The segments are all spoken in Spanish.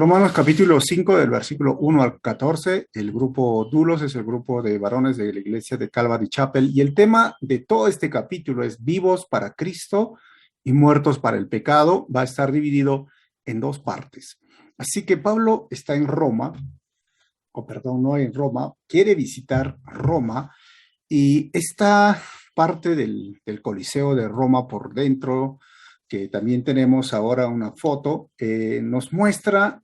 Romanos capítulo 5 del versículo 1 al 14. El grupo Dulos es el grupo de varones de la iglesia de Calvary Chapel y el tema de todo este capítulo es vivos para Cristo y muertos para el pecado. Va a estar dividido en dos partes. Así que Pablo está en Roma, o perdón, no en Roma, quiere visitar Roma y esta parte del Coliseo de Roma por dentro, que también tenemos ahora una foto, nos muestra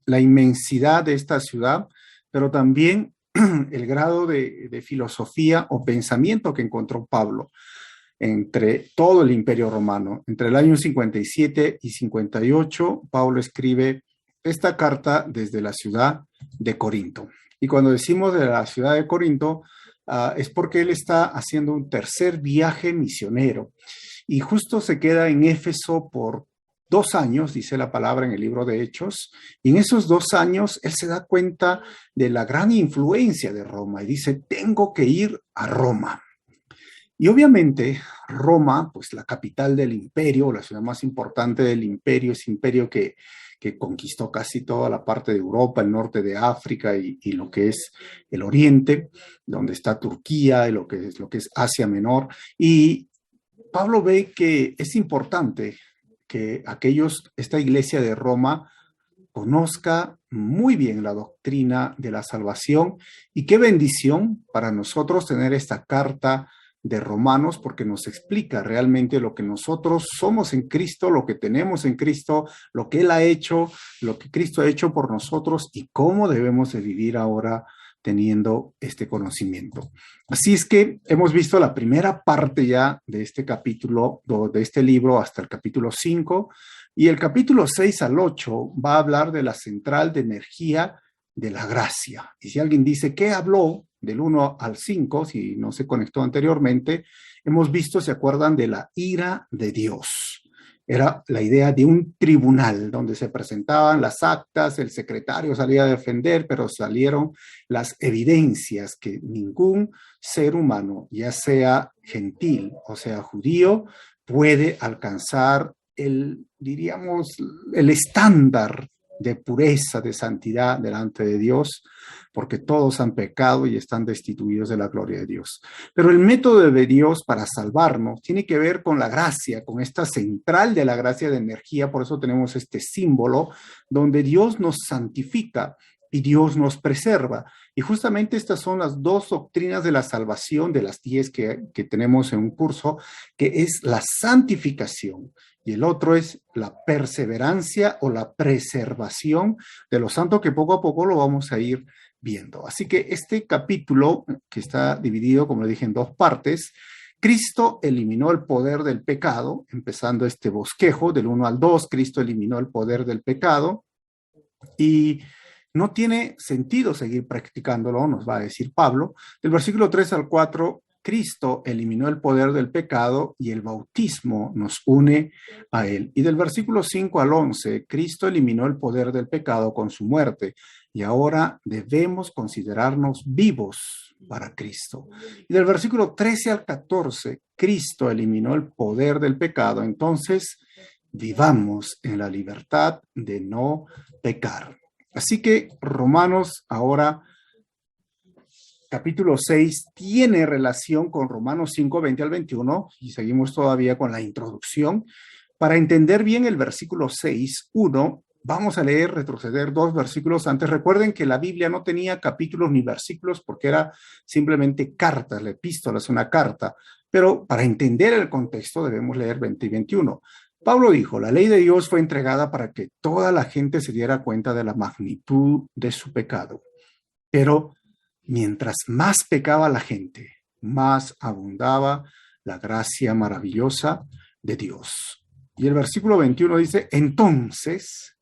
la inmensidad de esta ciudad, pero también el grado de filosofía o pensamiento que encontró Pablo entre todo el Imperio Romano. Entre el año 57 y 58, Pablo escribe esta carta desde la ciudad de Corinto. Y cuando decimos de la ciudad de Corinto, es porque él está haciendo un tercer viaje misionero y justo se queda en Éfeso por 2 años, dice la palabra en el libro de Hechos, y en esos 2 años él se da cuenta de la gran influencia de Roma y dice, tengo que ir a Roma. Y obviamente Roma, pues la capital del imperio, la ciudad más importante del imperio, ese imperio que conquistó casi toda la parte de Europa, el norte de África y lo que es el oriente, donde está Turquía y lo que es Asia Menor. Y Pablo ve que es importante que esta iglesia de Roma conozca muy bien la doctrina de la salvación y qué bendición para nosotros tener esta carta de Romanos porque nos explica realmente lo que nosotros somos en Cristo, lo que tenemos en Cristo, lo que Él ha hecho, lo que Cristo ha hecho por nosotros y cómo debemos de vivir ahora teniendo este conocimiento. Así es que hemos visto la primera parte ya de este capítulo, de este libro hasta el capítulo 5, y el capítulo 6 al 8 va a hablar de la central de energía de la gracia. Y si alguien dice, ¿qué habló del 1 al 5? Si no se conectó anteriormente, hemos visto, ¿se acuerdan de la ira de Dios? Era la idea de un tribunal donde se presentaban las actas, el secretario salía a defender, pero salieron las evidencias que ningún ser humano, ya sea gentil o sea judío, puede alcanzar diríamos, el estándar de pureza, de santidad delante de Dios, porque todos han pecado y están destituidos de la gloria de Dios. Pero el método de Dios para salvarnos tiene que ver con la gracia, con esta central de la gracia de energía, por eso tenemos este símbolo donde Dios nos santifica y Dios nos preserva. Y justamente estas son las dos doctrinas de la salvación, de las 10 que tenemos en un curso, que es la santificación y el otro es la perseverancia o la preservación de los santos, que poco a poco lo vamos a ir viendo. Así que este capítulo, que está dividido, como le dije, en dos partes, Cristo eliminó el poder del pecado, empezando este bosquejo del 1 al 2, Cristo eliminó el poder del pecado y no tiene sentido seguir practicándolo, nos va a decir Pablo. Del versículo 3 al 4, Cristo eliminó el poder del pecado y el bautismo nos une a él. Y del versículo 5 al 11, Cristo eliminó el poder del pecado con su muerte y ahora debemos considerarnos vivos para Cristo. Y del versículo 13 al 14, Cristo eliminó el poder del pecado, entonces vivamos en la libertad de no pecar. Así que Romanos ahora, capítulo 6, tiene relación con Romanos 5, 20 al 21, y seguimos todavía con la introducción. Para entender bien el versículo 6, 1, vamos a retroceder 2 versículos antes. Recuerden que la Biblia no tenía capítulos ni versículos porque era simplemente cartas, la epístola es una carta, pero para entender el contexto debemos leer 20 y 21. Pablo dijo, la ley de Dios fue entregada para que toda la gente se diera cuenta de la magnitud de su pecado. Pero mientras más pecaba la gente, más abundaba la gracia maravillosa de Dios. Y el versículo 21 dice, entonces,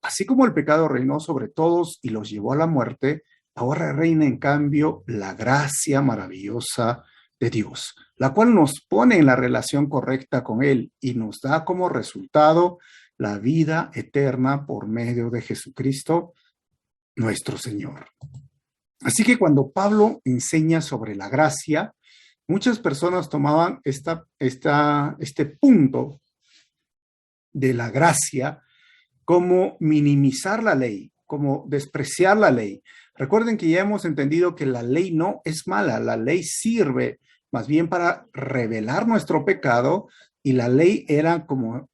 así como el pecado reinó sobre todos y los llevó a la muerte, ahora reina en cambio la gracia maravillosa de Dios, la cual nos pone en la relación correcta con Él y nos da como resultado la vida eterna por medio de Jesucristo, nuestro Señor. Así que cuando Pablo enseña sobre la gracia, muchas personas tomaban este punto de la gracia como minimizar la ley, como despreciar la ley. Recuerden que ya hemos entendido que la ley no es mala, la ley sirve más bien para revelar nuestro pecado, y la ley era como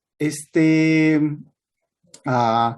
uh,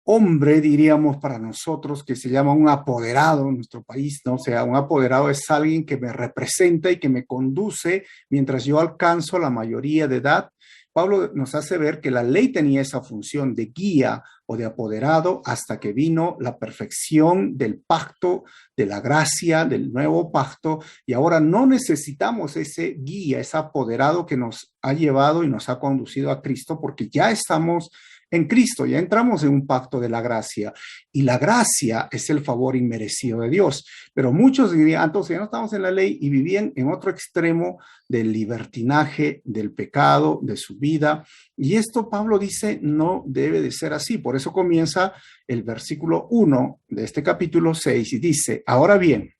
hombre, diríamos para nosotros, que se llama un apoderado en nuestro país, ¿no? O sea, un apoderado es alguien que me representa y que me conduce mientras yo alcanzo la mayoría de edad. Pablo nos hace ver que la ley tenía esa función de guía o de apoderado hasta que vino la perfección del pacto, de la gracia, del nuevo pacto, y ahora no necesitamos ese guía, ese apoderado que nos ha llevado y nos ha conducido a Cristo, porque ya estamos en Cristo, ya entramos en un pacto de la gracia, y la gracia es el favor inmerecido de Dios. Pero muchos dirían, entonces ya no estamos en la ley, y vivían en otro extremo del libertinaje, del pecado, de su vida. Y esto Pablo dice no debe de ser así. Por eso comienza el versículo 1 de este capítulo 6 y dice: ahora bien,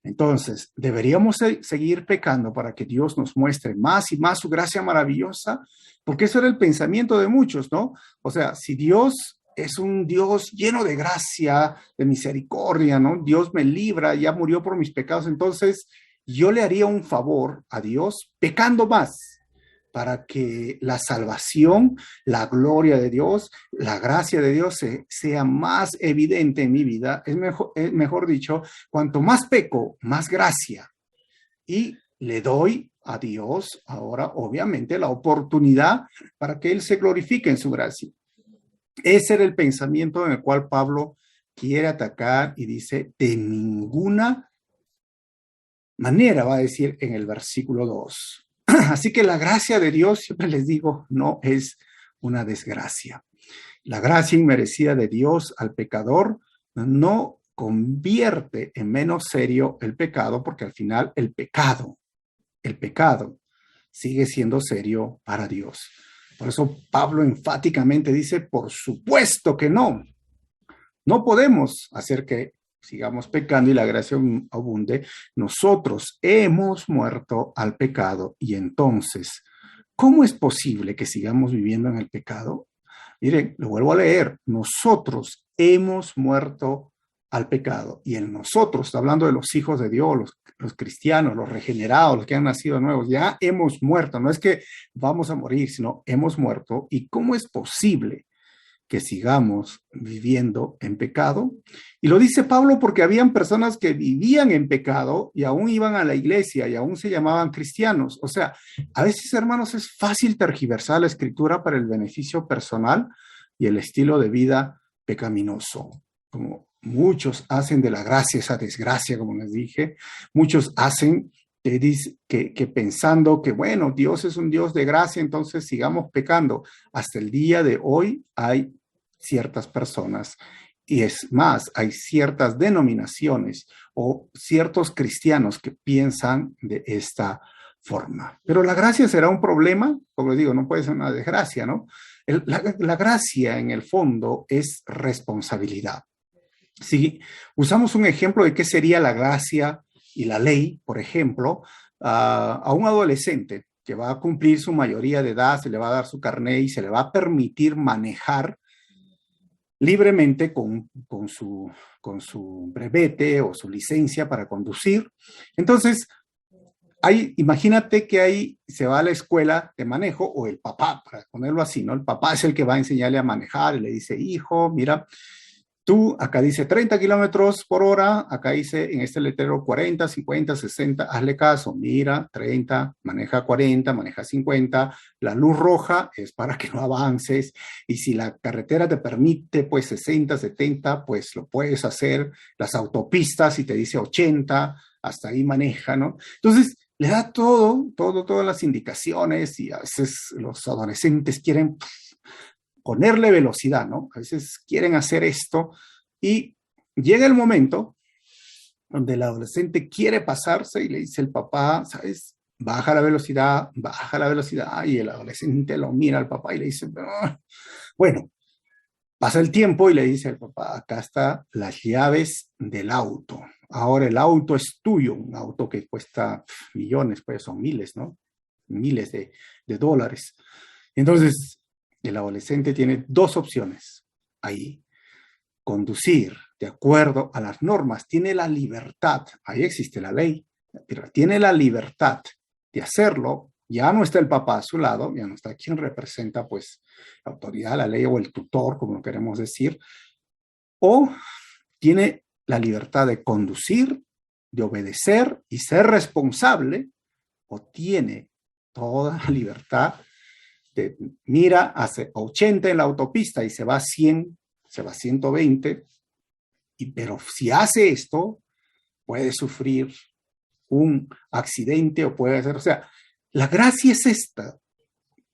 entonces, ¿deberíamos seguir pecando para que Dios nos muestre más y más su gracia maravillosa? Porque eso era el pensamiento de muchos, ¿no? O sea, si Dios es un Dios lleno de gracia, de misericordia, ¿no? Dios me libra, ya murió por mis pecados, entonces yo le haría un favor a Dios pecando más, para que la salvación, la gloria de Dios, la gracia de Dios sea más evidente en mi vida. Es mejor dicho, cuanto más peco, más gracia. Y le doy a Dios ahora, obviamente, la oportunidad para que Él se glorifique en su gracia. Ese era el pensamiento en el cual Pablo quiere atacar, y dice: de ninguna manera, va a decir en el versículo 2. Así que la gracia de Dios, siempre les digo, no es una desgracia. La gracia inmerecida de Dios al pecador no convierte en menos serio el pecado, porque al final el pecado sigue siendo serio para Dios. Por eso Pablo enfáticamente dice: por supuesto que no. No podemos hacer que sigamos pecando y la gracia abunde. Nosotros hemos muerto al pecado, y entonces, ¿cómo es posible que sigamos viviendo en el pecado? Miren, lo vuelvo a leer: nosotros hemos muerto al pecado. Y en nosotros, está hablando de los hijos de Dios, los cristianos, los regenerados, los que han nacido nuevos, ya hemos muerto. No es que vamos a morir, sino hemos muerto. ¿Y cómo es posible que sigamos viviendo en pecado? Y lo dice Pablo porque habían personas que vivían en pecado y aún iban a la iglesia y aún se llamaban cristianos. O sea, a veces, hermanos, es fácil tergiversar la escritura para el beneficio personal y el estilo de vida pecaminoso, como muchos hacen de la gracia esa desgracia, como les dije. Muchos hacen que pensando que, bueno, Dios es un Dios de gracia, entonces sigamos pecando. Hasta el día de hoy hay ciertas personas, y es más, hay ciertas denominaciones o ciertos cristianos que piensan de esta forma. Pero la gracia será un problema, como les digo, no puede ser una desgracia, ¿no? La gracia en el fondo es responsabilidad. Si usamos un ejemplo de qué sería la gracia y la ley, por ejemplo, a un adolescente que va a cumplir su mayoría de edad, se le va a dar su carnet y se le va a permitir manejar libremente con su brevete o su licencia para conducir. Entonces, imagínate que ahí se va a la escuela de manejo, o el papá, para ponerlo así, ¿no? El papá es el que va a enseñarle a manejar y le dice: hijo, mira, tú, acá dice 30 kilómetros por hora, acá dice en este letrero 40, 50, 60, hazle caso, mira, 30, maneja 40, maneja 50, la luz roja es para que no avances, y si la carretera te permite pues 60, 70, pues lo puedes hacer. Las autopistas, si te dice 80, hasta ahí maneja, ¿no? Entonces, le da todas las indicaciones, y a veces los adolescentes quieren ponerle velocidad, ¿no? A veces quieren hacer esto, y llega el momento donde el adolescente quiere pasarse y le dice el papá, ¿sabes? Baja la velocidad, y el adolescente lo mira al papá y le dice: "Ah". Bueno, pasa el tiempo y le dice al papá: acá están las llaves del auto. Ahora el auto es tuyo, un auto que cuesta millones, pues son miles, ¿no? Miles de dólares. Entonces, El adolescente tiene dos opciones ahí. Conducir de acuerdo a las normas, tiene la libertad, ahí existe la ley, pero tiene la libertad de hacerlo. Ya no está el papá a su lado, ya no está quien representa pues la autoridad, la ley o el tutor, como lo queremos decir, o tiene la libertad de conducir, de obedecer y ser responsable, o tiene toda la libertad de mira, hace 80 en la autopista y se va a 100, se va a 120, pero si hace esto, puede sufrir un accidente o puede hacer, o sea, la gracia es esta.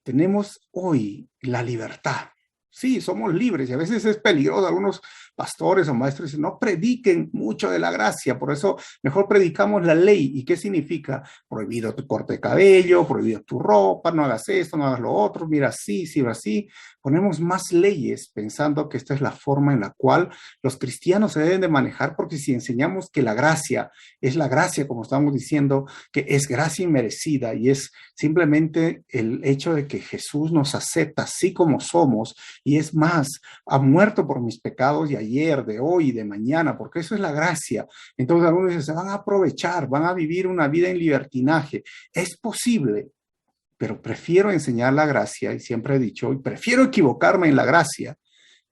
Tenemos hoy la libertad. Sí, somos libres y a veces es peligroso. Algunos pastores o maestros dicen, no prediquen mucho de la gracia, por eso mejor predicamos la ley. ¿Y qué significa? Prohibido tu corte de cabello, prohibido tu ropa, no hagas esto, no hagas lo otro, mira así, sirve así. Ponemos más leyes pensando que esta es la forma en la cual los cristianos se deben de manejar, porque si enseñamos que la gracia es la gracia, como estamos diciendo, que es gracia inmerecida y es simplemente el hecho de que Jesús nos acepta así como somos, y es más, ha muerto por mis pecados de ayer, de hoy y de mañana, porque eso es la gracia. Entonces algunos dicen, se van a aprovechar, van a vivir una vida en libertinaje. Es posible, pero prefiero enseñar la gracia, y siempre he dicho, y prefiero equivocarme en la gracia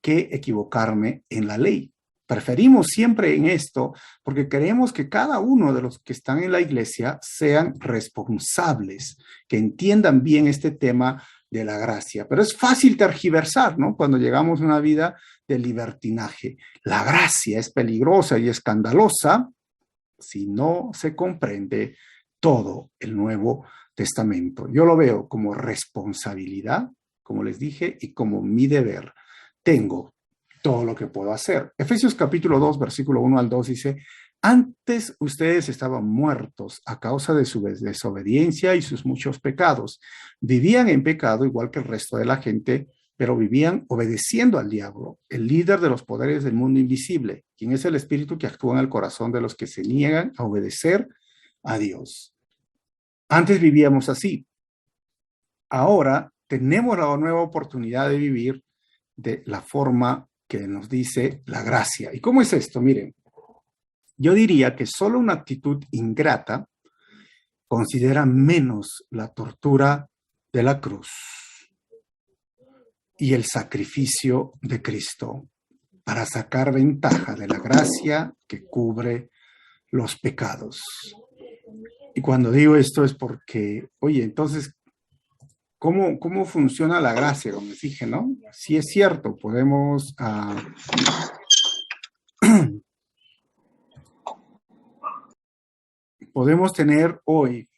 que equivocarme en la ley. Preferimos siempre en esto porque queremos que cada uno de los que están en la iglesia sean responsables, que entiendan bien este tema de la gracia. Pero es fácil tergiversar, ¿no? Cuando llegamos a una vida de libertinaje. La gracia es peligrosa y escandalosa si no se comprende todo el Nuevo Testamento. Yo lo veo como responsabilidad, como les dije, y como mi deber. Tengo todo lo que puedo hacer. Efesios capítulo 2, versículo 1 al 2 dice, antes ustedes estaban muertos a causa de su desobediencia y sus muchos pecados. Vivían en pecado igual que el resto de la gente, pero vivían obedeciendo al diablo, el líder de los poderes del mundo invisible, quien es el espíritu que actúa en el corazón de los que se niegan a obedecer a Dios. Antes vivíamos así. Ahora tenemos la nueva oportunidad de vivir de la forma que nos dice la gracia. ¿Y cómo es esto? Miren, yo diría que solo una actitud ingrata considera menos la tortura de la cruz y el sacrificio de Cristo para sacar ventaja de la gracia que cubre los pecados. Y cuando digo esto es porque, oye, entonces, ¿cómo funciona la gracia? Como les dije, ¿no? Sí es cierto, podemos podemos tener hoy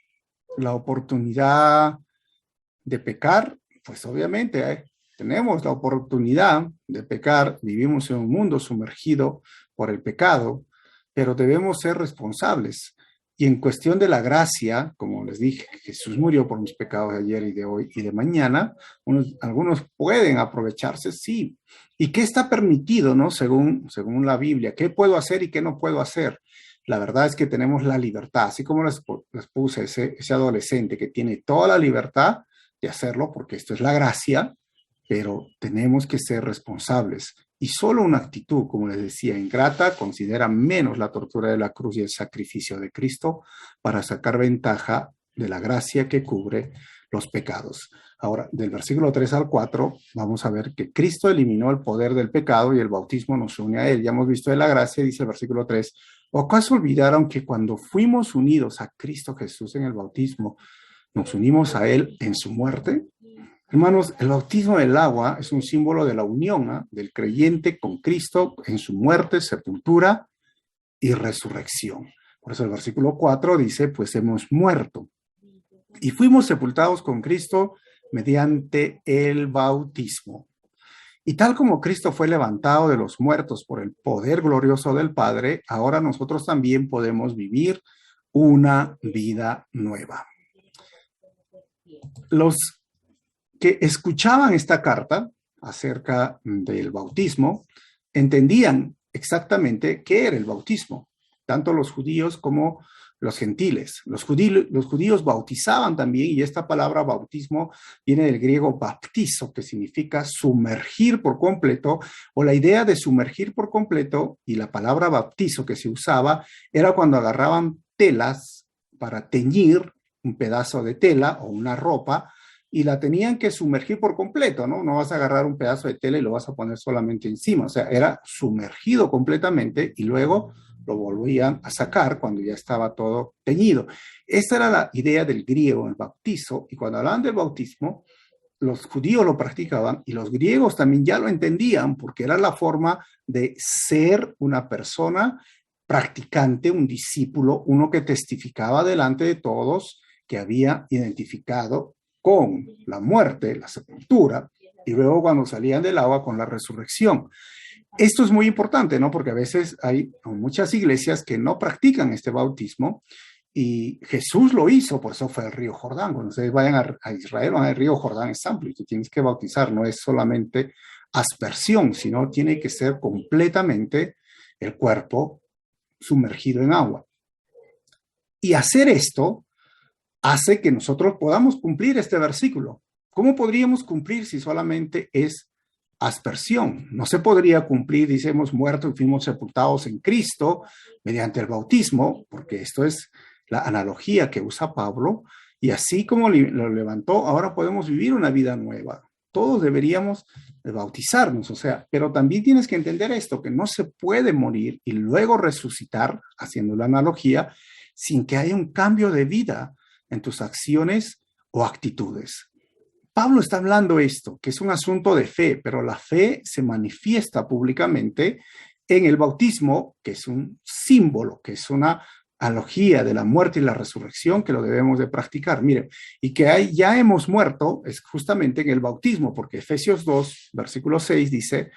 la oportunidad de pecar, pues obviamente tenemos la oportunidad de pecar, vivimos en un mundo sumergido por el pecado, pero debemos ser responsables. Y en cuestión de la gracia, como les dije, Jesús murió por mis pecados de ayer y de hoy y de mañana, algunos pueden aprovecharse, sí. ¿Y qué está permitido, no? Según la Biblia, ¿qué puedo hacer y qué no puedo hacer? La verdad es que tenemos la libertad, así como les puse ese adolescente que tiene toda la libertad de hacerlo, porque esto es la gracia, pero tenemos que ser responsables. Y solo una actitud, como les decía, ingrata, considera menos la tortura de la cruz y el sacrificio de Cristo para sacar ventaja de la gracia que cubre los pecados. Ahora, del versículo 3 al 4, vamos a ver que Cristo eliminó el poder del pecado y el bautismo nos une a él. Ya hemos visto de la gracia, dice el versículo 3, ¿o acaso olvidaron que cuando fuimos unidos a Cristo Jesús en el bautismo, nos unimos a él en su muerte? Hermanos, el bautismo del agua es un símbolo de la unión del creyente con Cristo en su muerte, sepultura y resurrección. Por eso el versículo 4 dice, pues hemos muerto y fuimos sepultados con Cristo mediante el bautismo. Y tal como Cristo fue levantado de los muertos por el poder glorioso del Padre, ahora nosotros también podemos vivir una vida nueva. Los que escuchaban esta carta acerca del bautismo entendían exactamente qué era el bautismo, tanto los judíos como los gentiles. Los judíos bautizaban también, y esta palabra bautismo viene del griego baptizo, que significa sumergir por completo, o la idea de sumergir por completo, y la palabra baptizo que se usaba era cuando agarraban telas para teñir un pedazo de tela o una ropa, y la tenían que sumergir por completo, ¿no? No vas a agarrar un pedazo de tela y lo vas a poner solamente encima, o sea, era sumergido completamente y luego lo volvían a sacar cuando ya estaba todo teñido. Esa era la idea del griego, el bautizo, y cuando hablaban del bautismo, los judíos lo practicaban y los griegos también ya lo entendían porque era la forma de ser una persona practicante, un discípulo, uno que testificaba delante de todos que había identificado con la muerte, la sepultura, y luego cuando salían del agua con la resurrección. Esto es muy importante, ¿no? Porque a veces hay muchas iglesias que no practican este bautismo y Jesús lo hizo, por eso fue el río Jordán. Cuando ustedes vayan a Israel, el río Jordán es amplio y tú tienes que bautizar, no es solamente aspersión, sino tiene que ser completamente el cuerpo sumergido en agua. Y hacer esto hace que nosotros podamos cumplir este versículo. ¿Cómo podríamos cumplir si solamente es aspersión? No se podría cumplir, dice, hemos muerto y fuimos sepultados en Cristo mediante el bautismo, porque esto es la analogía que usa Pablo, y así como lo levantó, ahora podemos vivir una vida nueva. Todos deberíamos bautizarnos, o sea, pero también tienes que entender esto, que no se puede morir y luego resucitar, haciendo la analogía, sin que haya un cambio de vida en tus acciones o actitudes. Pablo está hablando esto, que es un asunto de fe, pero la fe se manifiesta públicamente en el bautismo, que es un símbolo, que es una analogía de la muerte y la resurrección que lo debemos de practicar. Miren, y que ya hemos muerto es justamente en el bautismo, porque Efesios 2, versículo 6 dice,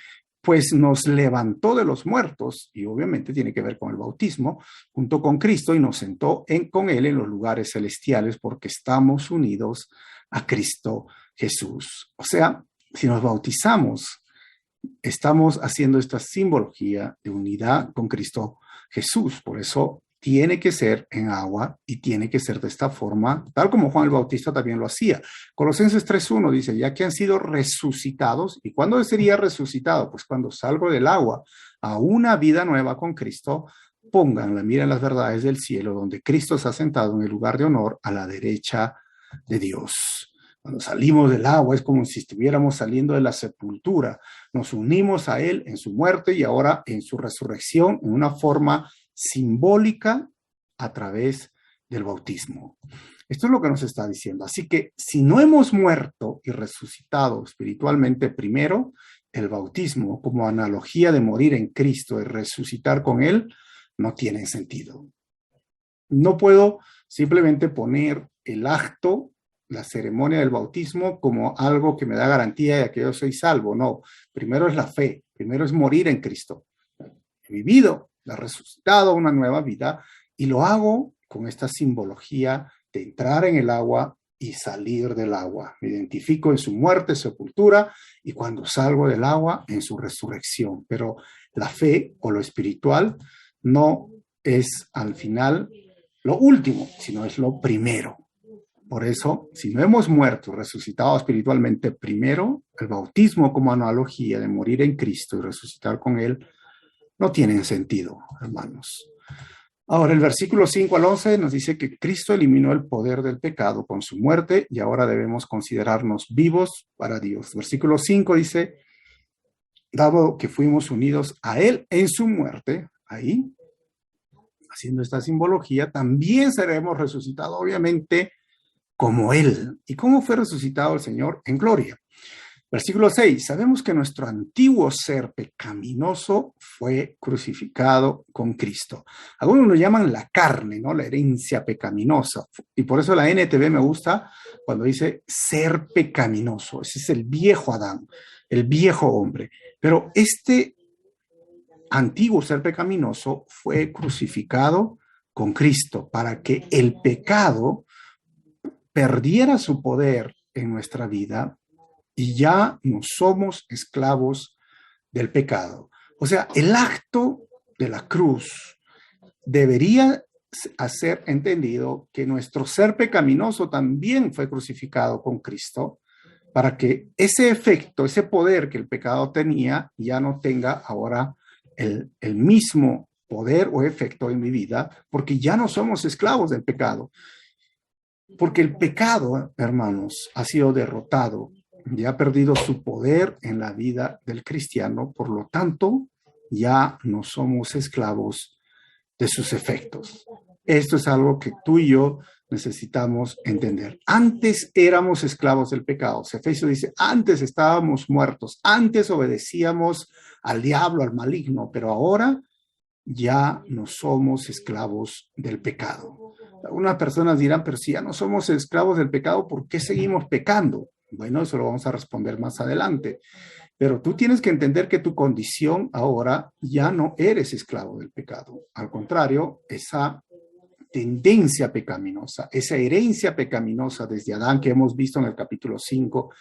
pues nos levantó de los muertos, y obviamente tiene que ver con el bautismo, junto con Cristo, y nos sentó con Él en los lugares celestiales, porque estamos unidos a Cristo Jesús. O sea, si nos bautizamos, estamos haciendo esta simbología de unidad con Cristo Jesús. Por eso tiene que ser en agua y tiene que ser de esta forma, tal como Juan el Bautista también lo hacía. Colosenses 3:1 dice, ya que han sido resucitados. ¿Y cuándo sería resucitado? Pues cuando salgo del agua a una vida nueva con Cristo, pongan la mira en las verdades del cielo, donde Cristo se ha sentado en el lugar de honor a la derecha de Dios. Cuando salimos del agua es como si estuviéramos saliendo de la sepultura. Nos unimos a Él en su muerte y ahora en su resurrección en una forma simbólica a través del bautismo. Esto es lo que nos está diciendo. Así que si no hemos muerto y resucitado espiritualmente primero, el bautismo como analogía de morir en Cristo y resucitar con Él no tiene sentido. No puedo simplemente poner el acto, la ceremonia del bautismo como algo que me da garantía de que yo soy salvo. No, primero es la fe, primero es morir en Cristo. He vivido, he resucitado una nueva vida y lo hago con esta simbología de entrar en el agua y salir del agua. Me identifico en su muerte, sepultura y cuando salgo del agua en su resurrección. Pero la fe o lo espiritual no es al final lo último, sino es lo primero. Por eso, si no hemos muerto, resucitado espiritualmente primero, el bautismo como analogía de morir en Cristo y resucitar con Él no tienen sentido, hermanos. Ahora, el versículo 5 al 11 nos dice que Cristo eliminó el poder del pecado con su muerte y ahora debemos considerarnos vivos para Dios. Versículo 5 dice, dado que fuimos unidos a Él en su muerte, ahí, haciendo esta simbología, también seremos resucitados, obviamente, como Él. ¿Y cómo fue resucitado el Señor? En gloria. Versículo 6, sabemos que nuestro antiguo ser pecaminoso fue crucificado con Cristo. Algunos lo llaman la carne, ¿no? La herencia pecaminosa. Y por eso la NTV me gusta cuando dice ser pecaminoso. Ese es el viejo Adán, el viejo hombre. Pero este antiguo ser pecaminoso fue crucificado con Cristo para que el pecado perdiera su poder en nuestra vida y ya no somos esclavos del pecado. O sea, el acto de la cruz debería hacer entendido que nuestro ser pecaminoso también fue crucificado con Cristo, para que ese efecto, ese poder que el pecado tenía, ya no tenga ahora el mismo poder o efecto en mi vida, porque ya no somos esclavos del pecado. Porque el pecado, hermanos, ha sido derrotado, ya ha perdido su poder en la vida del cristiano, por lo tanto, ya no somos esclavos de sus efectos. Esto es algo que tú y yo necesitamos entender. Antes éramos esclavos del pecado. Efesios dice, antes estábamos muertos, antes obedecíamos al diablo, al maligno, pero ahora ya no somos esclavos del pecado. Algunas personas dirán, pero si ya no somos esclavos del pecado, ¿por qué seguimos pecando? Bueno, eso lo vamos a responder más adelante. Pero tú tienes que entender que tu condición ahora ya no eres esclavo del pecado. Al contrario, esa tendencia pecaminosa, esa herencia pecaminosa desde Adán que hemos visto en el capítulo 5,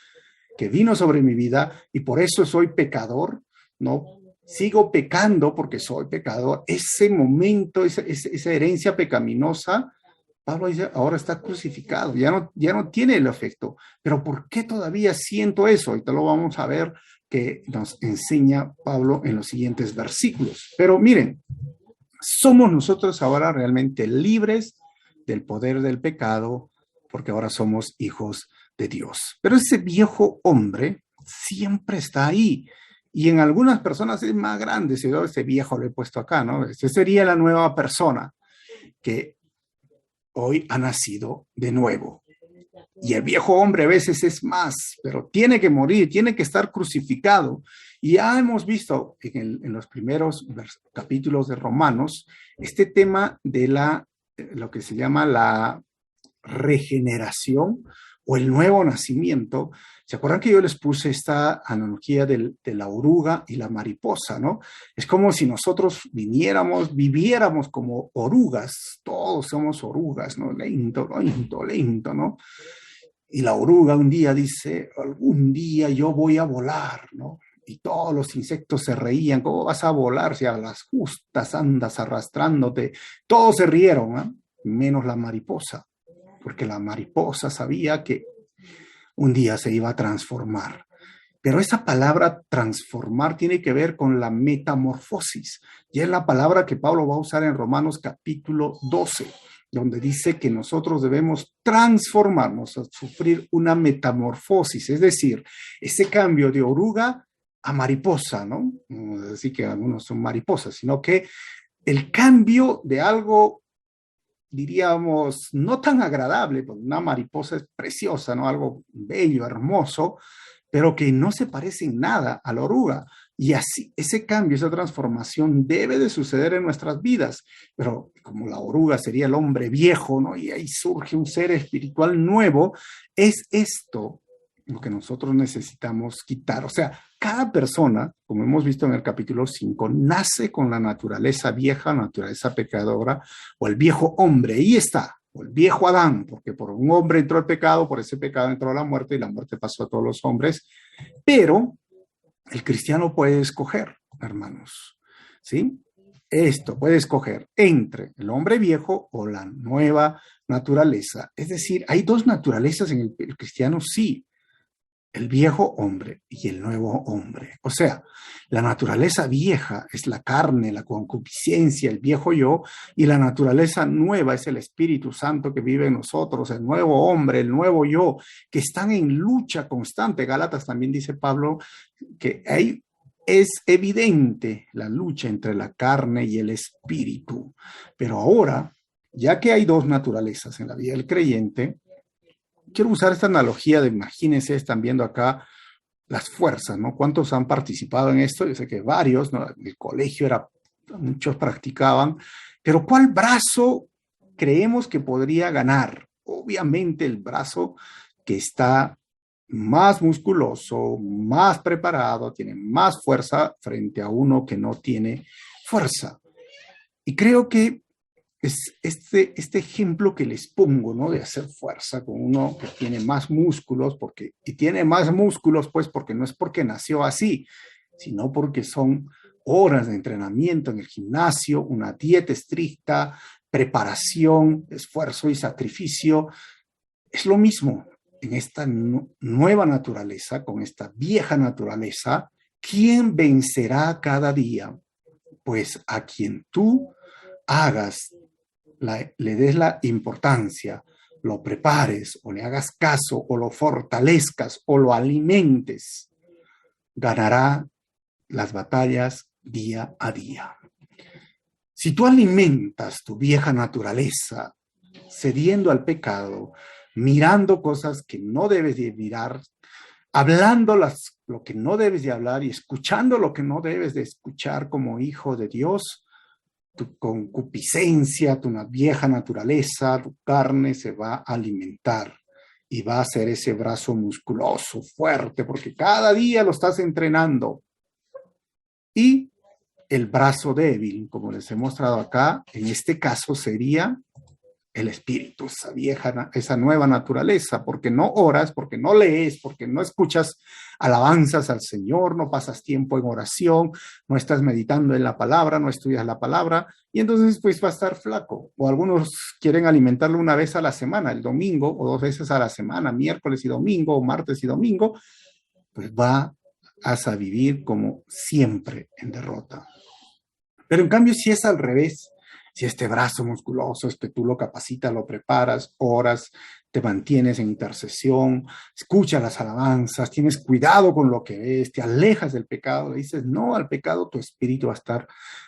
que vino sobre mi vida y por eso soy pecador, ¿no? Sigo pecando porque soy pecador. Ese momento, esa herencia pecaminosa, Pablo dice, ahora está crucificado, ya no tiene el efecto. Pero ¿por qué todavía siento eso? Ahorita lo vamos a ver, que nos enseña Pablo en los siguientes versículos. Pero miren, somos nosotros ahora realmente libres del poder del pecado, porque ahora somos hijos de Dios. Pero ese viejo hombre siempre está ahí. Y en algunas personas es más grande, si yo ese viejo lo he puesto acá, ¿no? Ese sería la nueva persona que hoy ha nacido de nuevo. Y el viejo hombre a veces es más, pero tiene que morir, tiene que estar crucificado. Y ya hemos visto en los primeros capítulos de Romanos este tema de lo que se llama la regeneración o el nuevo nacimiento. ¿Se acuerdan que yo les puse esta analogía de la oruga y la mariposa, ¿no? Es como si nosotros viviéramos como orugas, todos somos orugas, ¿no? Lento, lento, lento, ¿no? Y la oruga un día dice, algún día yo voy a volar, ¿no? Y todos los insectos se reían, ¿cómo vas a volar si a las justas andas arrastrándote? Todos se rieron, ¿eh? Menos la mariposa, porque la mariposa sabía que un día se iba a transformar. Pero esa palabra transformar tiene que ver con la metamorfosis, y es la palabra que Pablo va a usar en Romanos capítulo 12, donde dice que nosotros debemos transformarnos, a sufrir una metamorfosis, es decir, ese cambio de oruga a mariposa, ¿no? No es decir que algunos son mariposas, sino que el cambio de algo, diríamos, no tan agradable, porque una mariposa es preciosa, ¿no? Algo bello, hermoso, pero que no se parece en nada a la oruga. Y así, ese cambio, esa transformación debe de suceder en nuestras vidas. Pero como la oruga sería el hombre viejo, ¿no? Y ahí surge un ser espiritual nuevo, es esto lo que nosotros necesitamos quitar. O sea, cada persona, como hemos visto en el capítulo 5, nace con la naturaleza vieja, naturaleza pecadora, o el viejo hombre, ahí está, o el viejo Adán, porque por un hombre entró el pecado, por ese pecado entró la muerte, y la muerte pasó a todos los hombres. Pero el cristiano puede escoger, hermanos, ¿sí? Esto puede escoger entre el hombre viejo o la nueva naturaleza. Es decir, hay dos naturalezas en el cristiano, sí. El viejo hombre y el nuevo hombre. O sea, la naturaleza vieja es la carne, la concupiscencia, el viejo yo, y la naturaleza nueva es el Espíritu Santo que vive en nosotros, el nuevo hombre, el nuevo yo, que están en lucha constante. Gálatas también dice Pablo que ahí es evidente la lucha entre la carne y el espíritu. Pero ahora, ya que hay dos naturalezas en la vida del creyente, quiero usar esta analogía de, imagínense, están viendo acá las fuerzas, ¿no? ¿Cuántos han participado en esto? Yo sé que varios, ¿no? En el colegio muchos practicaban, pero ¿cuál brazo creemos que podría ganar? Obviamente el brazo que está más musculoso, más preparado, tiene más fuerza frente a uno que no tiene fuerza. Y creo que es este ejemplo que les pongo, ¿no? De hacer fuerza con uno que tiene más músculos, y tiene más músculos, pues, porque no es porque nació así, sino porque son horas de entrenamiento en el gimnasio, una dieta estricta, preparación, esfuerzo y sacrificio. Es lo mismo en esta nueva naturaleza, con esta vieja naturaleza. ¿Quién vencerá cada día? Pues a quien tú hagas, le des la importancia, lo prepares o le hagas caso o lo fortalezcas o lo alimentes, ganará las batallas día a día. Si tú alimentas tu vieja naturaleza, cediendo al pecado, mirando cosas que no debes de mirar, hablando lo que no debes de hablar y escuchando lo que no debes de escuchar como hijo de Dios, tu concupiscencia, tu vieja naturaleza, tu carne se va a alimentar y va a ser ese brazo musculoso, fuerte, porque cada día lo estás entrenando. Y el brazo débil, como les he mostrado acá, en este caso sería el espíritu, esa vieja, esa nueva naturaleza, porque no oras, porque no lees, porque no escuchas alabanzas al Señor, no pasas tiempo en oración, no estás meditando en la palabra, no estudias la palabra, y entonces pues va a estar flaco. O algunos quieren alimentarlo una vez a la semana, el domingo, o 2 veces a la semana, miércoles y domingo, o martes y domingo, pues va a vivir como siempre en derrota. Pero en cambio, si es al revés, si este brazo musculoso, tú lo capacitas, lo preparas, oras, te mantienes en intercesión, escuchas las alabanzas, tienes cuidado con lo que ves, te alejas del pecado, le dices no al pecado, tu espíritu va a estar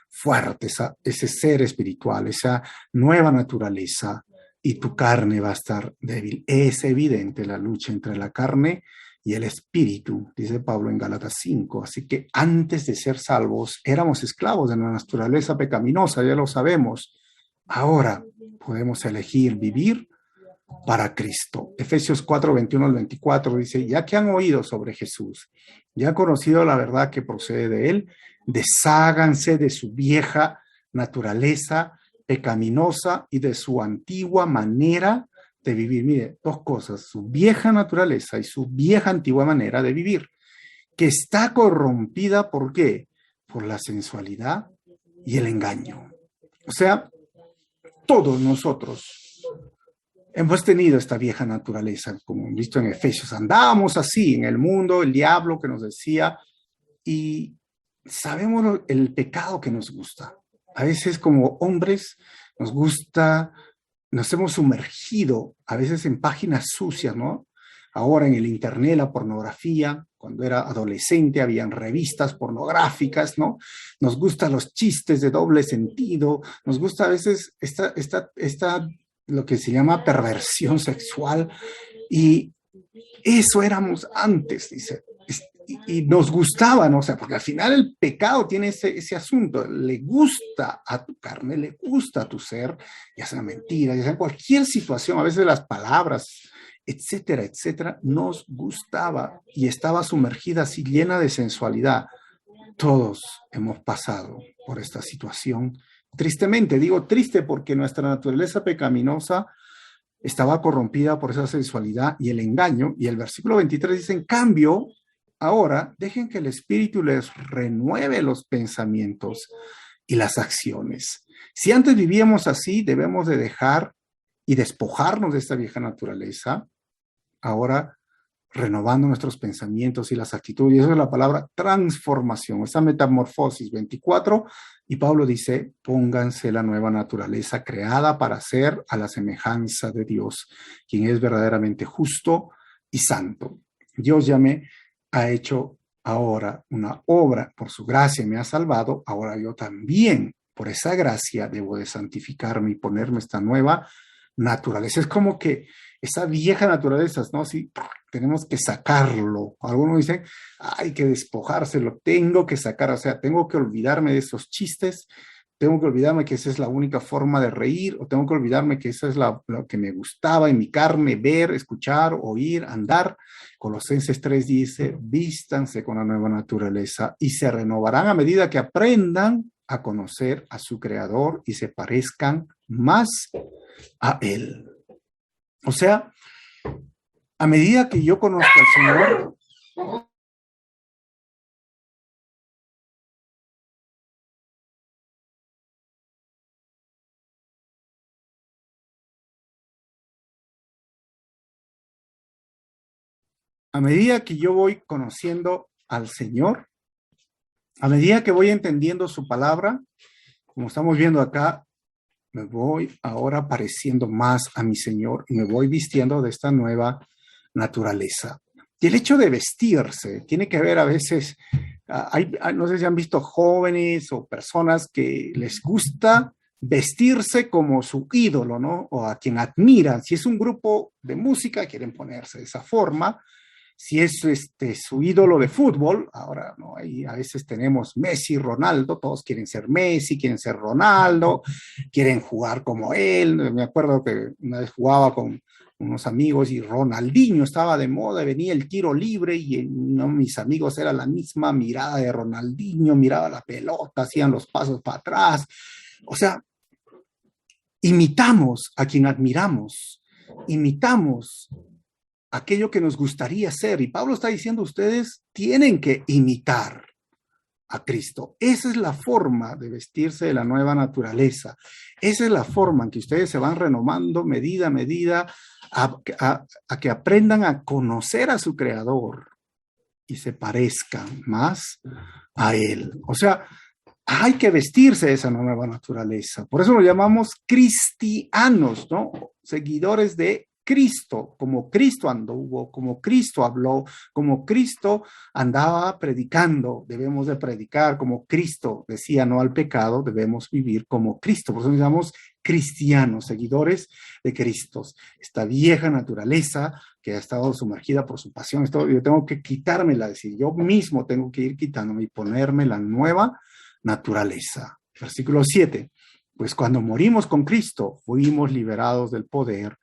fuerte, ese ser espiritual, esa nueva naturaleza, y tu carne va a estar débil. Es evidente la lucha entre la carne y el espíritu, dice Pablo en Gálatas 5. Así que antes de ser salvos éramos esclavos de la naturaleza pecaminosa, ya lo sabemos. Ahora podemos elegir vivir para Cristo. Efesios 4, 21 al 24 dice, ya que han oído sobre Jesús, ya han conocido la verdad que procede de él, desháganse de su vieja naturaleza pecaminosa y de su antigua manera de vivir. Mire, dos cosas, su vieja naturaleza y su vieja antigua manera de vivir, que está corrompida, ¿por qué? Por la sensualidad y el engaño. O sea, todos nosotros hemos tenido esta vieja naturaleza, como visto en Efesios. Andábamos así en el mundo, el diablo que nos decía, y sabemos el pecado que nos gusta. A veces como hombres nos gusta, nos hemos sumergido a veces en páginas sucias, ¿no? Ahora en el internet, la pornografía, cuando era adolescente habían revistas pornográficas, ¿no? Nos gustan los chistes de doble sentido, nos gusta a veces esta lo que se llama perversión sexual, y eso éramos antes, dice. Y nos gustaba, ¿no? O sea, porque al final el pecado tiene ese asunto, le gusta a tu carne, le gusta a tu ser, ya sea mentira, ya sea cualquier situación, a veces las palabras, etcétera, etcétera, nos gustaba y estaba sumergida así, llena de sensualidad. Todos hemos pasado por esta situación. Tristemente, digo triste porque nuestra naturaleza pecaminosa estaba corrompida por esa sensualidad y el engaño. Y el versículo 23 dice, en cambio, ahora dejen que el Espíritu les renueve los pensamientos y las acciones. Si antes vivíamos así, debemos de dejar y despojarnos de esta vieja naturaleza, ahora renovando nuestros pensamientos y las actitudes. Y eso es la palabra transformación, esa metamorfosis 24. Y Pablo dice, pónganse la nueva naturaleza creada para ser a la semejanza de Dios, quien es verdaderamente justo y santo. Dios ya me ha hecho ahora una obra, por su gracia me ha salvado, ahora yo también, por esa gracia, debo de santificarme y ponerme esta nueva naturaleza. Es como que esa vieja naturaleza, ¿no? Sí, tenemos que sacarlo. Algunos dicen, hay que despojárselo, tengo que sacar, o sea, tengo que olvidarme de esos chistes, tengo que olvidarme que esa es la única forma de reír, o tengo que olvidarme que esa es lo que me gustaba en mi carne, ver, escuchar, oír, andar. Colosenses 3 dice, vístanse con la nueva naturaleza y se renovarán a medida que aprendan a conocer a su Creador y se parezcan más a Él. O sea, a medida que yo conozco al Señor, a medida que yo voy conociendo al Señor, a medida que voy entendiendo su palabra, como estamos viendo acá, me voy ahora pareciendo más a mi Señor y me voy vistiendo de esta nueva naturaleza. Y el hecho de vestirse tiene que ver a veces, no sé si han visto jóvenes o personas que les gusta vestirse como su ídolo, ¿no? O a quien admiran. Si es un grupo de música, quieren ponerse de esa forma. Si es su ídolo de fútbol, ahora no, ahí a veces tenemos Messi, Ronaldo, todos quieren ser Messi, quieren ser Ronaldo, quieren jugar como él. Me acuerdo que una vez jugaba con unos amigos y Ronaldinho estaba de moda, venía el tiro libre y no, mis amigos era la misma mirada de Ronaldinho, miraba la pelota, hacían los pasos para atrás. O sea, imitamos a quien admiramos, imitamos aquello que nos gustaría ser. Y Pablo está diciendo, ustedes tienen que imitar a Cristo. Esa es la forma de vestirse de la nueva naturaleza. Esa es la forma en que ustedes se van renovando medida a medida a que aprendan a conocer a su Creador y se parezcan más a Él. O sea, hay que vestirse de esa nueva naturaleza. Por eso lo llamamos cristianos, ¿no? Seguidores de Cristo, como Cristo anduvo, como Cristo habló, como Cristo andaba predicando, debemos de predicar como Cristo decía no al pecado, debemos vivir como Cristo. Por eso nos llamamos cristianos, seguidores de Cristo. Esta vieja naturaleza que ha estado sumergida por su pasión, yo tengo que quitármela, decir, yo mismo tengo que ir quitándome y ponerme la nueva naturaleza. Versículo 7. Pues cuando morimos con Cristo, fuimos liberados del poder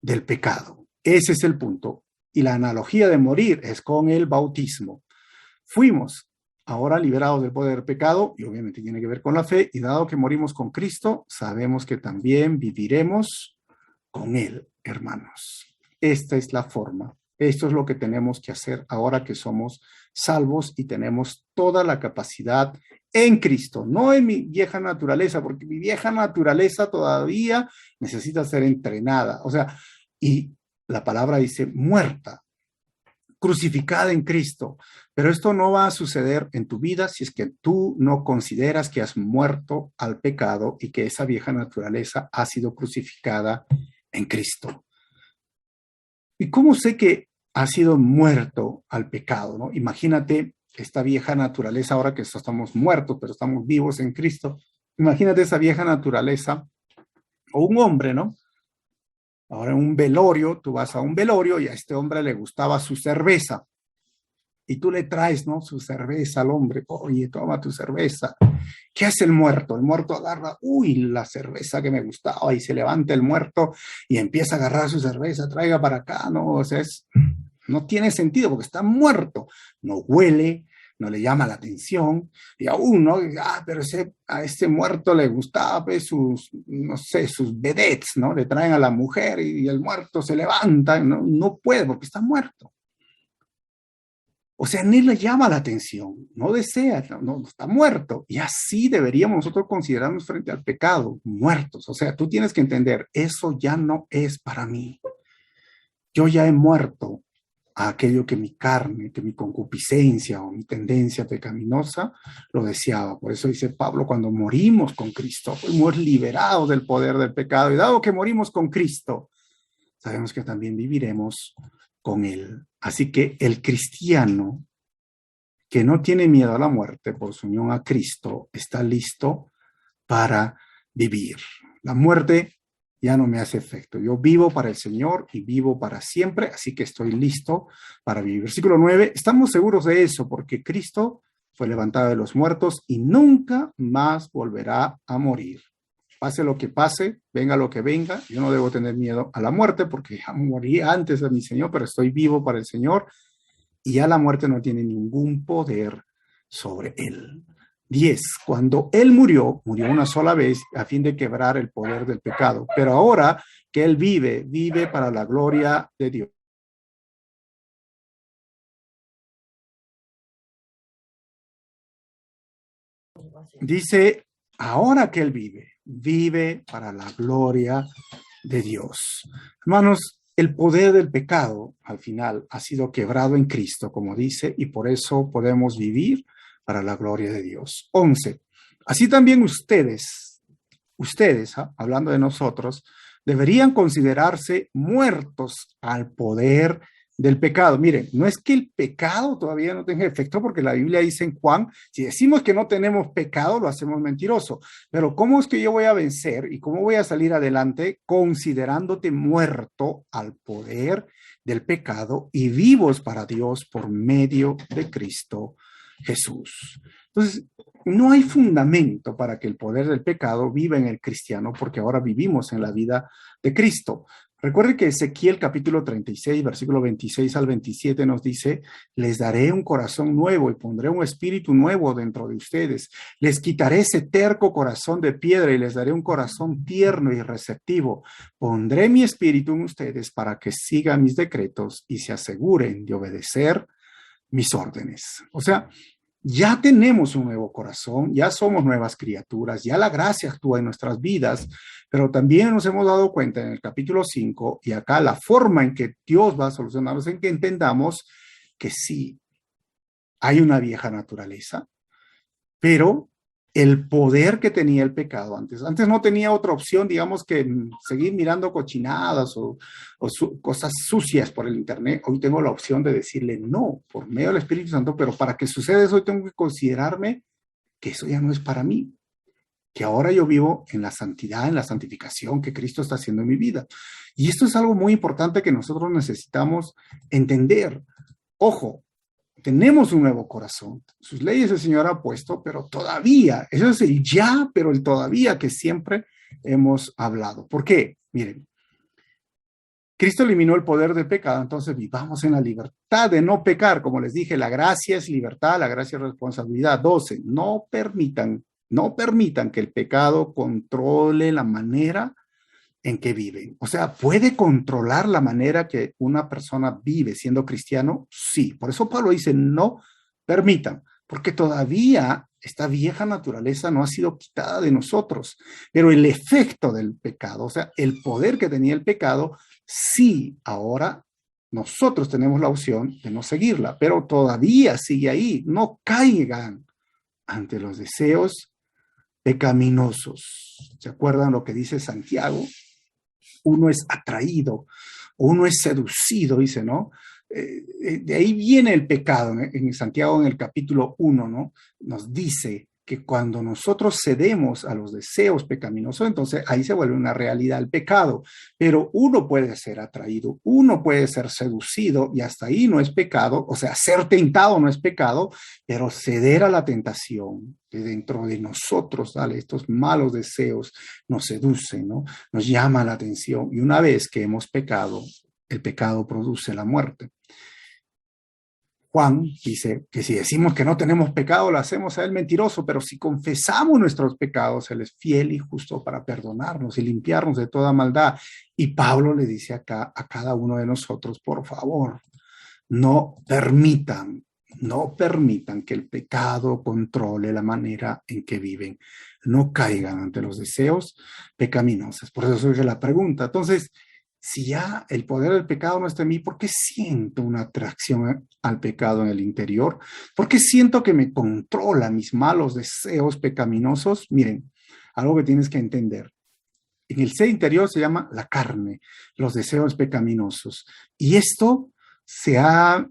del pecado. Ese es el punto. Y la analogía de morir es con el bautismo. Fuimos ahora liberados del poder del pecado, y obviamente tiene que ver con la fe, y dado que morimos con Cristo, sabemos que también viviremos con Él, hermanos. Esta es la forma. Esto es lo que tenemos que hacer ahora que somos salvos y tenemos toda la capacidad en Cristo, no en mi vieja naturaleza, porque mi vieja naturaleza todavía necesita ser entrenada. O sea, y la palabra dice muerta, crucificada en Cristo. Pero esto no va a suceder en tu vida si es que tú no consideras que has muerto al pecado y que esa vieja naturaleza ha sido crucificada en Cristo. ¿Y cómo sé que ha sido muerto al pecado, ¿no? Imagínate esta vieja naturaleza, ahora que estamos muertos, pero estamos vivos en Cristo. Imagínate esa vieja naturaleza, o un hombre, ¿no? Ahora en un velorio, tú vas a un velorio y a este hombre le gustaba su cerveza. Y tú le traes, ¿no? Su cerveza al hombre. Oye, toma tu cerveza. ¿Qué hace el muerto? El muerto agarra, uy, la cerveza que me gustaba, y se levanta el muerto y empieza a agarrar su cerveza, traiga para acá, ¿no? O sea, no tiene sentido porque está muerto. No huele, no le llama la atención. Y aún, ¿no? Pero a este muerto le gustaba pues, no sé, sus vedettes, ¿no? Le traen a la mujer y el muerto se levanta, no puede porque está muerto. O sea, ni le llama la atención, no desea, no, está muerto. Y así deberíamos nosotros considerarnos frente al pecado, muertos. O sea, tú tienes que entender, eso ya no es para mí. Yo ya he muerto a aquello que mi carne, que mi concupiscencia o mi tendencia pecaminosa lo deseaba. Por eso dice Pablo, cuando morimos con Cristo, fuimos liberados del poder del pecado. Y dado que morimos con Cristo, sabemos que también viviremos con Él. Así que el cristiano que no tiene miedo a la muerte por su unión a Cristo está listo para vivir. La muerte ya no me hace efecto. Yo vivo para el Señor y vivo para siempre, así que estoy listo para vivir. Versículo 9, estamos seguros de eso porque Cristo fue levantado de los muertos y nunca más volverá a morir. Pase lo que pase, venga lo que venga, yo no debo tener miedo a la muerte porque ya morí antes de mi Señor, pero estoy vivo para el Señor y ya la muerte no tiene ningún poder sobre él. 10. Cuando él murió una sola vez a fin de quebrar el poder del pecado, pero ahora que él vive para la gloria de Dios. Dice, ahora que él vive para la gloria de Dios. Hermanos, el poder del pecado al final ha sido quebrado en Cristo, como dice, y por eso podemos vivir para la gloria de Dios. 11. Así también ustedes, hablando de nosotros, deberían considerarse muertos al poder del pecado. Miren, no es que el pecado todavía no tenga efecto, porque la Biblia dice en Juan, si decimos que no tenemos pecado, lo hacemos mentiroso. Pero ¿cómo es que yo voy a vencer y cómo voy a salir adelante considerándote muerto al poder del pecado y vivos para Dios por medio de Cristo Jesús? Entonces, no hay fundamento para que el poder del pecado viva en el cristiano, porque ahora vivimos en la vida de Cristo. Recuerde que Ezequiel capítulo 36, versículo 26 al 27 nos dice, les daré un corazón nuevo y pondré un espíritu nuevo dentro de ustedes. Les quitaré ese terco corazón de piedra y les daré un corazón tierno y receptivo. Pondré mi espíritu en ustedes para que sigan mis decretos y se aseguren de obedecer mis órdenes. O sea, ya tenemos un nuevo corazón, ya somos nuevas criaturas, ya la gracia actúa en nuestras vidas, pero también nos hemos dado cuenta en el capítulo 5 y acá la forma en que Dios va a solucionarnos, en que entendamos que sí, hay una vieja naturaleza, pero el poder que tenía el pecado antes no tenía otra opción, digamos, que seguir mirando cochinadas o cosas sucias por el internet. Hoy tengo la opción de decirle no por medio del Espíritu Santo, pero para que suceda eso, hoy tengo que considerarme que eso ya no es para mí, que ahora yo vivo en la santidad, en la santificación que Cristo está haciendo en mi vida. Y esto es algo muy importante que nosotros necesitamos entender. Ojo, tenemos un nuevo corazón. Sus leyes el Señor ha puesto, pero todavía, eso es el ya, pero el todavía que siempre hemos hablado. ¿Por qué? Miren, Cristo eliminó el poder del pecado, entonces vivamos en la libertad de no pecar. Como les dije, la gracia es libertad, la gracia es responsabilidad. 12, no permitan que el pecado controle la manera en que viven. O sea, ¿puede controlar la manera que una persona vive siendo cristiano? Sí. Por eso Pablo dice, no permitan, porque todavía esta vieja naturaleza no ha sido quitada de nosotros. Pero el efecto del pecado, o sea, el poder que tenía el pecado, sí, ahora nosotros tenemos la opción de no seguirla, pero todavía sigue ahí. No caigan ante los deseos pecaminosos. ¿Se acuerdan lo que dice Santiago? Uno es atraído, uno es seducido, dice, ¿no? De ahí viene el pecado. En Santiago, en el capítulo 1, ¿no? Nos dice que cuando nosotros cedemos a los deseos pecaminosos, entonces ahí se vuelve una realidad el pecado. Pero uno puede ser atraído, uno puede ser seducido y hasta ahí no es pecado. O sea, ser tentado no es pecado, pero ceder a la tentación de dentro de nosotros, ¿vale? Estos malos deseos nos seducen, ¿no? Nos llama la atención y una vez que hemos pecado, el pecado produce la muerte. Juan dice que si decimos que no tenemos pecado, lo hacemos a él mentiroso, pero si confesamos nuestros pecados, él es fiel y justo para perdonarnos y limpiarnos de toda maldad. Y Pablo le dice acá a cada uno de nosotros, por favor, no permitan que el pecado controle la manera en que viven. No caigan ante los deseos pecaminosos. Por eso surge la pregunta. Entonces, si ya el poder del pecado no está en mí, ¿por qué siento una atracción al pecado en el interior? ¿Por qué siento que me controla mis malos deseos pecaminosos? Miren, algo que tienes que entender. En el ser interior se llama la carne, los deseos pecaminosos. Y esto se ha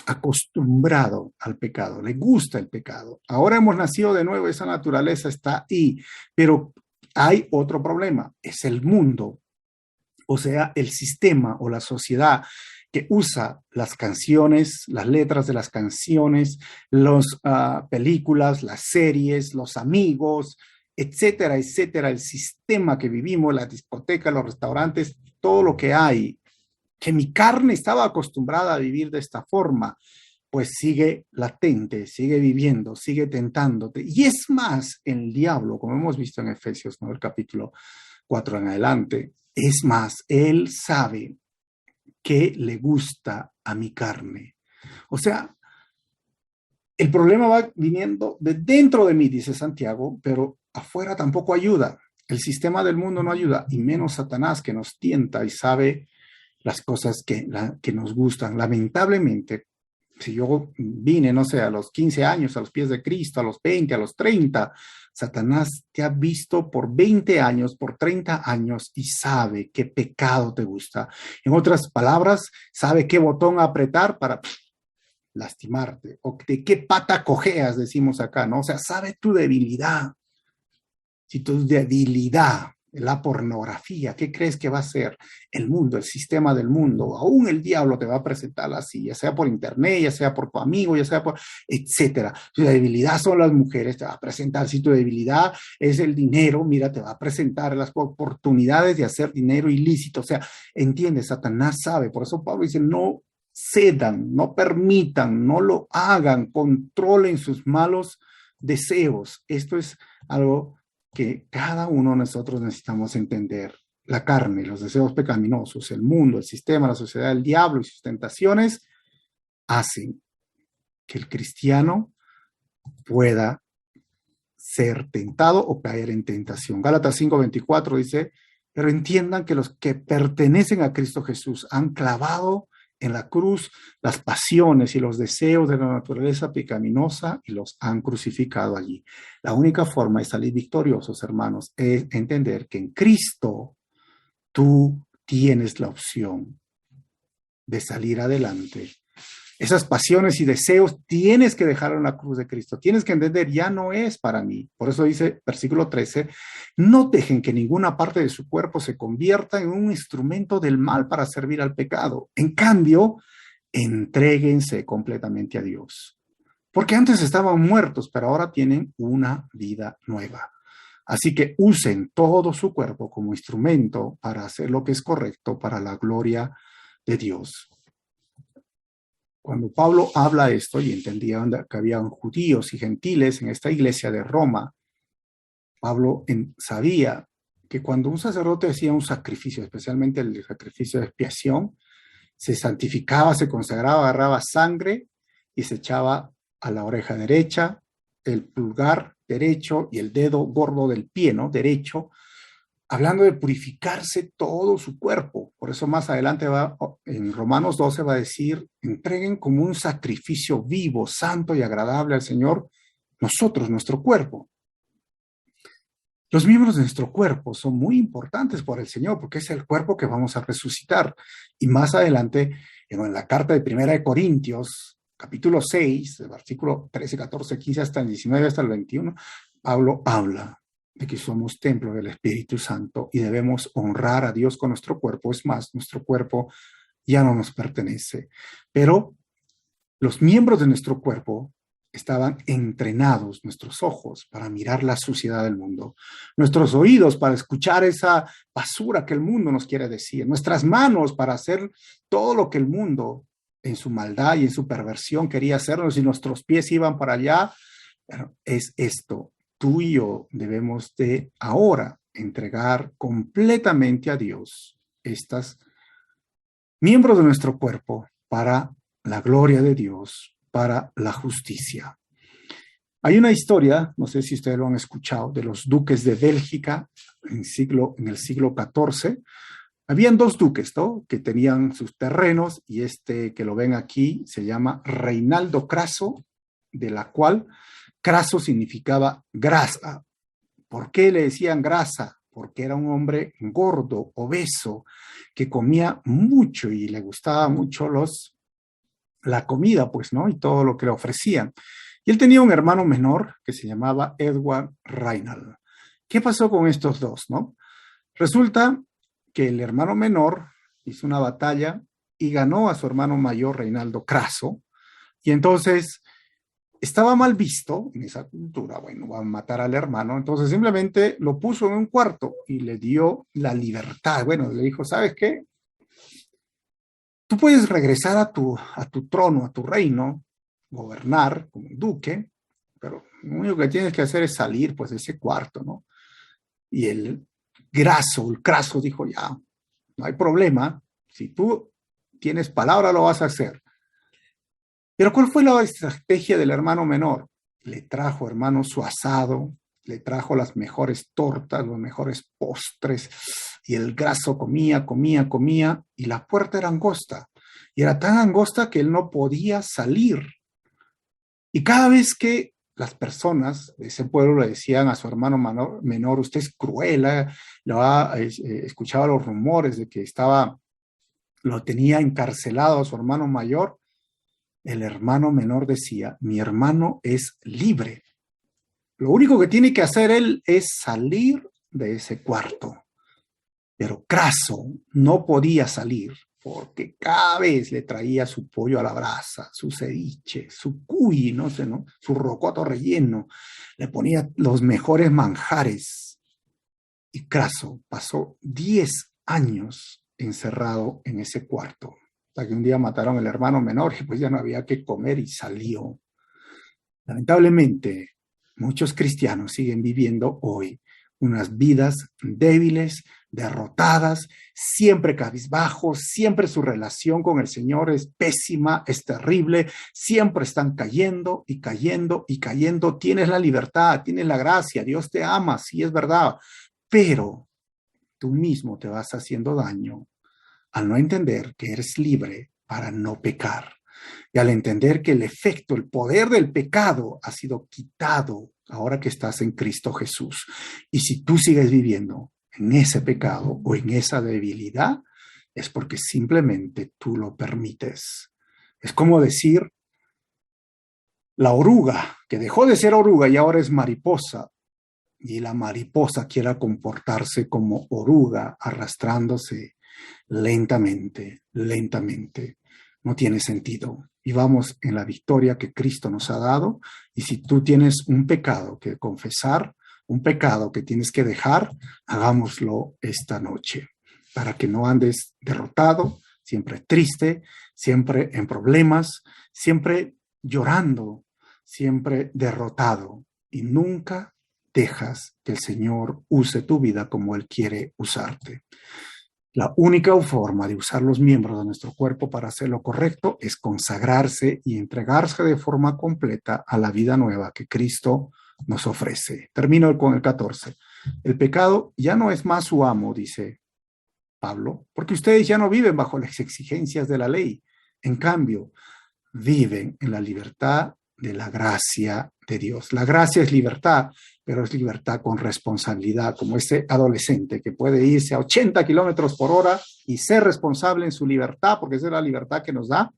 acostumbrado al pecado, le gusta el pecado. Ahora hemos nacido de nuevo, esa naturaleza está ahí, pero hay otro problema, es el mundo. O sea, el sistema o la sociedad que usa las canciones, las letras de las canciones, las películas, las series, los amigos, etcétera, etcétera, el sistema que vivimos, la discoteca, los restaurantes, todo lo que hay, que mi carne estaba acostumbrada a vivir de esta forma, pues sigue latente, sigue viviendo, sigue tentándote. Y es más, el diablo, como hemos visto en Efesios, ¿no? El capítulo 4 en adelante, es más, él sabe que le gusta a mi carne. O sea, el problema va viniendo de dentro de mí, dice Santiago, pero afuera tampoco ayuda. El sistema del mundo no ayuda, y menos Satanás que nos tienta y sabe las cosas que nos gustan. Lamentablemente, si yo vine, no sé, a los 15 años a los pies de Cristo, a los 20, a los 30, Satanás te ha visto por 20 años, por 30 años y sabe qué pecado te gusta. En otras palabras, sabe qué botón apretar para lastimarte, o de qué pata cojeas, decimos acá, ¿no? O sea, sabe tu debilidad. Si tu debilidad, la pornografía, ¿qué crees que va a ser el mundo, el sistema del mundo? Aún el diablo te va a presentar así, ya sea por internet, ya sea por tu amigo, ya sea por, etcétera. Si tu debilidad son las mujeres, te va a presentar. Si tu debilidad es el dinero, mira, te va a presentar las oportunidades de hacer dinero ilícito. O sea, entiendes, Satanás sabe. Por eso Pablo dice, no cedan, no permitan, no lo hagan, controlen sus malos deseos. Esto es algo que cada uno de nosotros necesitamos entender. La carne, los deseos pecaminosos, el mundo, el sistema, la sociedad, el diablo y sus tentaciones hacen que el cristiano pueda ser tentado o caer en tentación. Gálatas 5:24 dice, pero entiendan que los que pertenecen a Cristo Jesús han clavado en la cruz las pasiones y los deseos de la naturaleza pecaminosa y los han crucificado allí. La única forma de salir victoriosos, hermanos, es entender que en Cristo tú tienes la opción de salir adelante. Esas pasiones y deseos tienes que dejarlo en la cruz de Cristo. Tienes que entender, ya no es para mí. Por eso dice, versículo 13, no dejen que ninguna parte de su cuerpo se convierta en un instrumento del mal para servir al pecado. En cambio, entréguense completamente a Dios. Porque antes estaban muertos, pero ahora tienen una vida nueva. Así que usen todo su cuerpo como instrumento para hacer lo que es correcto para la gloria de Dios. Cuando Pablo habla esto y entendía que habían judíos y gentiles en esta iglesia de Roma, Pablo sabía que cuando un sacerdote hacía un sacrificio, especialmente el sacrificio de expiación, se santificaba, se consagraba, agarraba sangre y se echaba a la oreja derecha, el pulgar derecho y el dedo gordo del pie, ¿no? Derecho, hablando de purificarse todo su cuerpo. Por eso más adelante en Romanos 12 va a decir, entreguen como un sacrificio vivo, santo y agradable al Señor, nosotros, nuestro cuerpo. Los miembros de nuestro cuerpo son muy importantes por el Señor, porque es el cuerpo que vamos a resucitar. Y más adelante, en la carta de Primera de Corintios, capítulo 6, versículo 13, 14, 15 hasta el 19, hasta el 21, Pablo habla de que somos templo del Espíritu Santo y debemos honrar a Dios con nuestro cuerpo. Es más, nuestro cuerpo ya no nos pertenece. Pero los miembros de nuestro cuerpo estaban entrenados, nuestros ojos para mirar la suciedad del mundo, nuestros oídos para escuchar esa basura que el mundo nos quiere decir, nuestras manos para hacer todo lo que el mundo en su maldad y en su perversión quería hacernos y nuestros pies iban para allá. Bueno, es esto. Tú y yo debemos de ahora entregar completamente a Dios estos miembros de nuestro cuerpo para la gloria de Dios, para la justicia. Hay una historia, no sé si ustedes lo han escuchado, de los duques de Bélgica en el siglo XIV. Habían dos duques, ¿no?, que tenían sus terrenos y este que lo ven aquí se llama Reinaldo Craso, de la cual Craso significaba grasa. ¿Por qué le decían grasa? Porque era un hombre gordo, obeso, que comía mucho y le gustaba mucho la comida, pues, ¿no? Y todo lo que le ofrecían. Y él tenía un hermano menor que se llamaba Edward Reinald. ¿Qué pasó con estos dos, no? Resulta que el hermano menor hizo una batalla y ganó a su hermano mayor, Reinaldo Craso, y entonces estaba mal visto en esa cultura, bueno, va a matar al hermano, entonces simplemente lo puso en un cuarto y le dio la libertad. Bueno, le dijo, ¿sabes qué? Tú puedes regresar a tu trono, a tu reino, gobernar como duque, pero lo único que tienes que hacer es salir, pues, de ese cuarto, ¿no? Y el Craso dijo, ya, no hay problema, si tú tienes palabra lo vas a hacer. Pero ¿cuál fue la estrategia del hermano menor? Le trajo, hermano, su asado, le trajo las mejores tortas, los mejores postres, y el graso comía, comía, comía, y la puerta era angosta. Y era tan angosta que él no podía salir. Y cada vez que las personas de ese pueblo le decían a su hermano menor, usted es cruel, escuchaba los rumores de que lo tenía encarcelado a su hermano mayor, el hermano menor decía, mi hermano es libre. Lo único que tiene que hacer él es salir de ese cuarto. Pero Craso no podía salir porque cada vez le traía su pollo a la brasa, su ceviche, su cuy, no sé, ¿no? Su rocoto relleno. Le ponía los mejores manjares. Y Craso pasó 10 años encerrado en ese cuarto. Hasta que un día mataron al hermano menor y pues ya no había que comer y salió. Lamentablemente, muchos cristianos siguen viviendo hoy unas vidas débiles, derrotadas, siempre cabizbajos, siempre su relación con el Señor es pésima, es terrible, siempre están cayendo y cayendo y cayendo. Tienes la libertad, tienes la gracia, Dios te ama, sí es verdad, pero tú mismo te vas haciendo daño al no entender que eres libre para no pecar. Y al entender que el efecto, el poder del pecado ha sido quitado ahora que estás en Cristo Jesús. Y si tú sigues viviendo en ese pecado o en esa debilidad, es porque simplemente tú lo permites. Es como decir, la oruga, que dejó de ser oruga y ahora es mariposa, y la mariposa quiera comportarse como oruga, arrastrándose lentamente, lentamente. No tiene sentido. Y vamos en la victoria que Cristo nos ha dado. Y si tú tienes un pecado que confesar, un pecado que tienes que dejar, hagámoslo esta noche, para que no andes derrotado, siempre triste, siempre en problemas, siempre llorando, siempre derrotado, y nunca dejas que el Señor use tu vida como Él quiere usarte. La única forma de usar los miembros de nuestro cuerpo para hacer lo correcto es consagrarse y entregarse de forma completa a la vida nueva que Cristo nos ofrece. Termino con el 14. El pecado ya no es más su amo, dice Pablo, porque ustedes ya no viven bajo las exigencias de la ley. En cambio, viven en la libertad de la gracia de Dios. La gracia es libertad, pero es libertad con responsabilidad, como ese adolescente que puede irse a 80 kilómetros por hora y ser responsable en su libertad, porque esa es la libertad que nos da,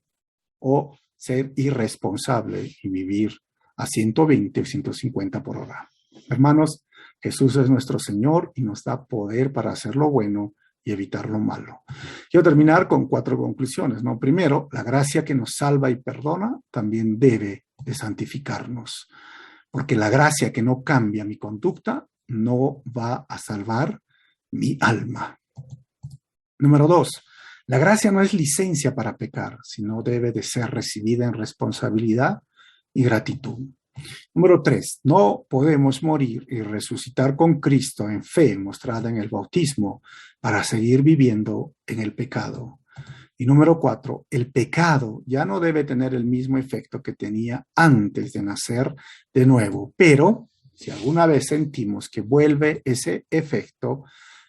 o ser irresponsable y vivir a 120 o 150 por hora. Hermanos, Jesús es nuestro Señor y nos da poder para hacer lo bueno y evitar lo malo. Quiero terminar con 4 conclusiones, ¿no? Primero, la gracia que nos salva y perdona también debe de santificarnos, porque la gracia que no cambia mi conducta no va a salvar mi alma. Número 2, la gracia no es licencia para pecar, sino debe de ser recibida en responsabilidad y gratitud. Número 3, no podemos morir y resucitar con Cristo en fe mostrada en el bautismo para seguir viviendo en el pecado. Y número 4, el pecado ya no debe tener el mismo efecto que tenía antes de nacer de nuevo, pero si alguna vez sentimos que vuelve ese efecto,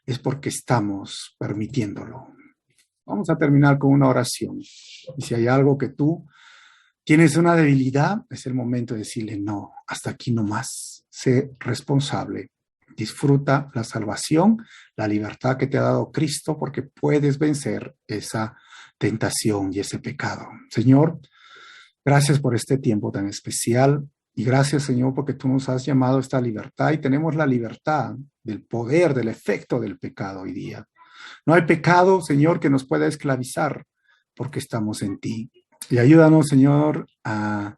es porque estamos permitiéndolo. Vamos a terminar con una oración. Y si hay algo que tú tienes una debilidad, es el momento de decirle no, hasta aquí no más. Sé responsable. Disfruta la salvación, la libertad que te ha dado Cristo, porque puedes vencer esa tentación y ese pecado. Señor, gracias por este tiempo tan especial y gracias, Señor, porque tú nos has llamado a esta libertad y tenemos la libertad del poder, del efecto del pecado hoy día. No hay pecado, Señor, que nos pueda esclavizar porque estamos en ti. Y ayúdanos, Señor, a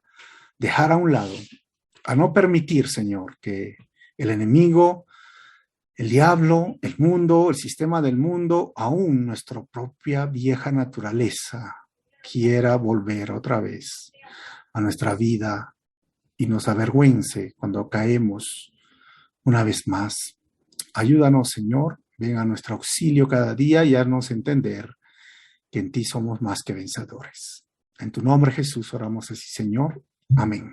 dejar a un lado, a no permitir, Señor, que el enemigo, el diablo, el mundo, el sistema del mundo, aún nuestra propia vieja naturaleza quiera volver otra vez a nuestra vida y nos avergüence cuando caemos una vez más. Ayúdanos, Señor, ven a nuestro auxilio cada día y haznos entender que en ti somos más que vencedores. En tu nombre, Jesús, oramos así, Señor. Amén.